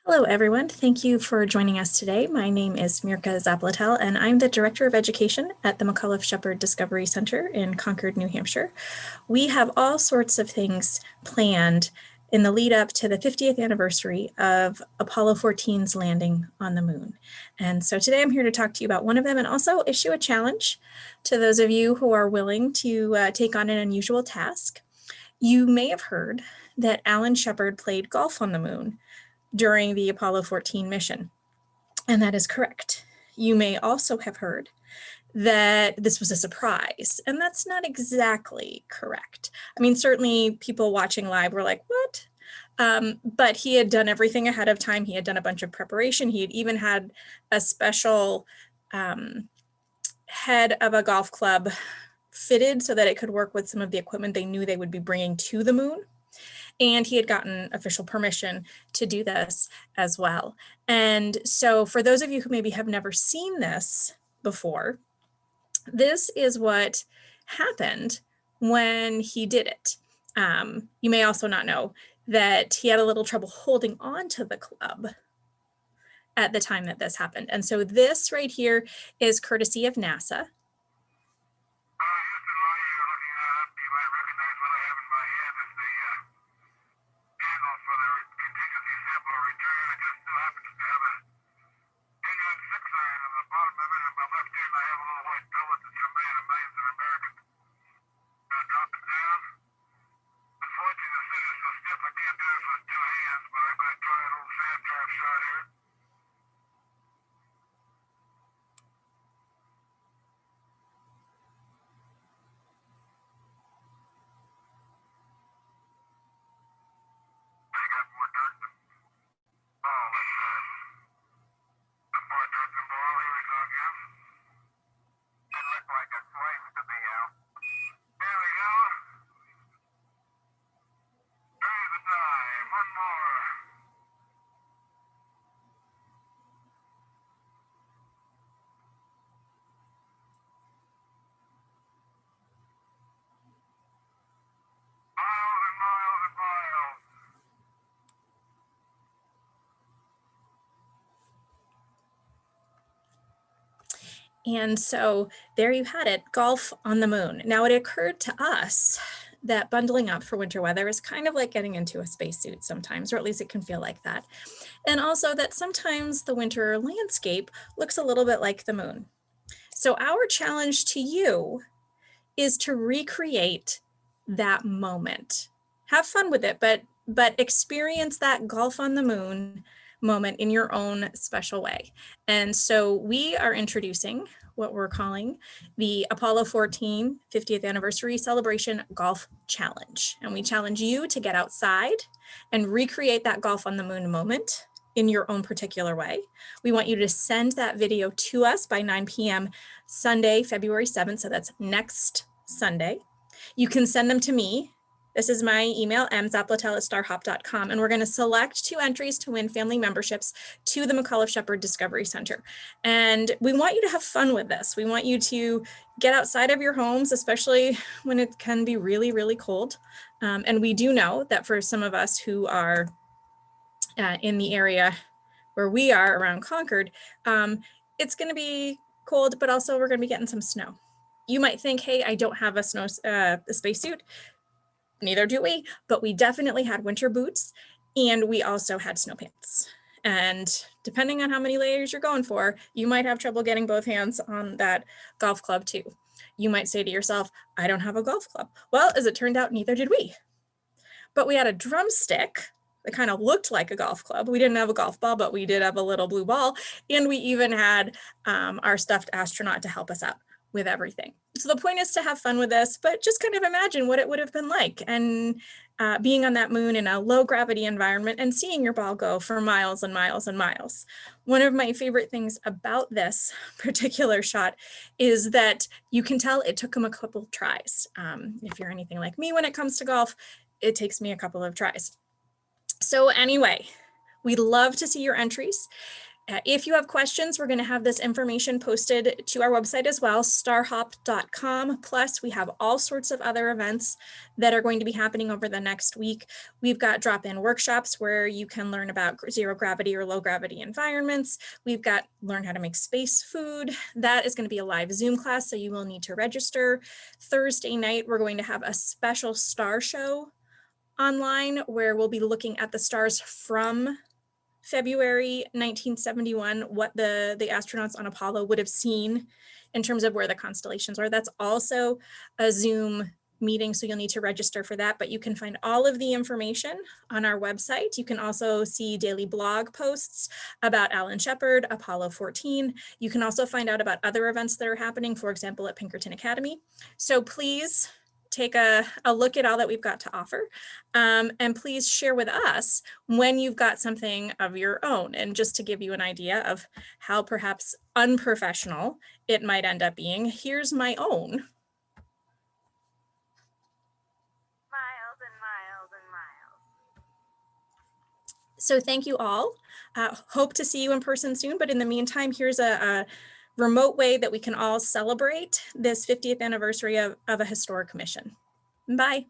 Hello, everyone. Thank you for joining us today. My name is Mirka Zaplatel, and I'm the Director of Education at the McAuliffe-Shepard Discovery Center in Concord, New Hampshire. We have all sorts of things planned in the lead up to the 50th anniversary of Apollo 14's landing on the moon. And so today I'm here to talk to you about one of them and also issue a challenge to those of you who are willing to take on an unusual task. You may have heard that Alan Shepard played golf on the moon during the Apollo 14 mission, and that is correct. You may also have heard that this was a surprise, and that's not exactly correct. I mean, certainly people watching live were like, what? But he had done everything ahead of time. He had done a bunch of preparation. He had even had a special head of a golf club fitted so that it could work with some of the equipment they knew they would be bringing to the moon. And he had gotten official permission to do this as well. And so for those of you who maybe have never seen this before, this is what happened when he did it. You may also not know that he had a little trouble holding on to the club at the time that this happened. And so this right here is courtesy of NASA. And so there you had it, golf on the moon. Now it occurred to us that bundling up for winter weather is kind of like getting into a spacesuit sometimes, or at least it can feel like that. And also that sometimes the winter landscape looks a little bit like the moon. So our challenge to you is to recreate that moment. Have fun with it, but experience that golf on the moon moment in your own special way. And so we are introducing what we're calling the Apollo 14 50th anniversary celebration golf challenge. And we challenge you to get outside and recreate that golf on the moon moment in your own particular way. We want you to send that video to us by 9 p.m. Sunday, February 7th. So that's next Sunday. You can send them to me. This is my email, mzaplatel@starhop.com, and we're going to select 2 entries to win family memberships to the McAuliffe-Shepard Discovery Center. And we want you to have fun with this. We want you to get outside of your homes, especially when it can be really, really cold. And we do know that for some of us who are in the area where we are around Concord, it's going to be cold, but also we're going to be getting some snow. You might think, hey, I don't have a spacesuit. Neither do we, but we definitely had winter boots and we also had snow pants. And depending on how many layers you're going for, you might have trouble getting both hands on that golf club too. You might say to yourself, I don't have a golf club. Well, as it turned out, neither did we. But we had a drumstick that kind of looked like a golf club. We didn't have a golf ball, but we did have a little blue ball. And we even had our stuffed astronaut to help us out with everything. So the point is to have fun with this, but just kind of imagine what it would have been like and being on that moon in a low gravity environment and seeing your ball go for miles and miles and miles. One of my favorite things about this particular shot is that you can tell it took him a couple tries. If you're anything like me when it comes to golf, it takes me a couple of tries. So anyway, we'd love to see your entries. If you have questions, we're going to have this information posted to our website as well, starhop.com. Plus, we have all sorts of other events that are going to be happening over the next week. We've got drop-in workshops where you can learn about zero gravity or low gravity environments. We've got learn how to make space food. That is going to be a live Zoom class, so you will need to register. Thursday night, we're going to have a special star show online where we'll be looking at the stars from February 1971, what the astronauts on Apollo would have seen in terms of where the constellations are. That's also a Zoom meeting, so you'll need to register for that, but you can find all of the information on our website. You can also see daily blog posts about Alan Shepard, Apollo 14. You can also find out about other events that are happening, for example, at Pinkerton Academy. So please take a look at all that we've got to offer. And please share with us when you've got something of your own. And just to give you an idea of how perhaps unprofessional it might end up being, here's my own. Miles and miles and miles. So thank you all. Hope to see you in person soon. But in the meantime, here's a remote way that we can all celebrate this 50th anniversary of a historic mission. Bye.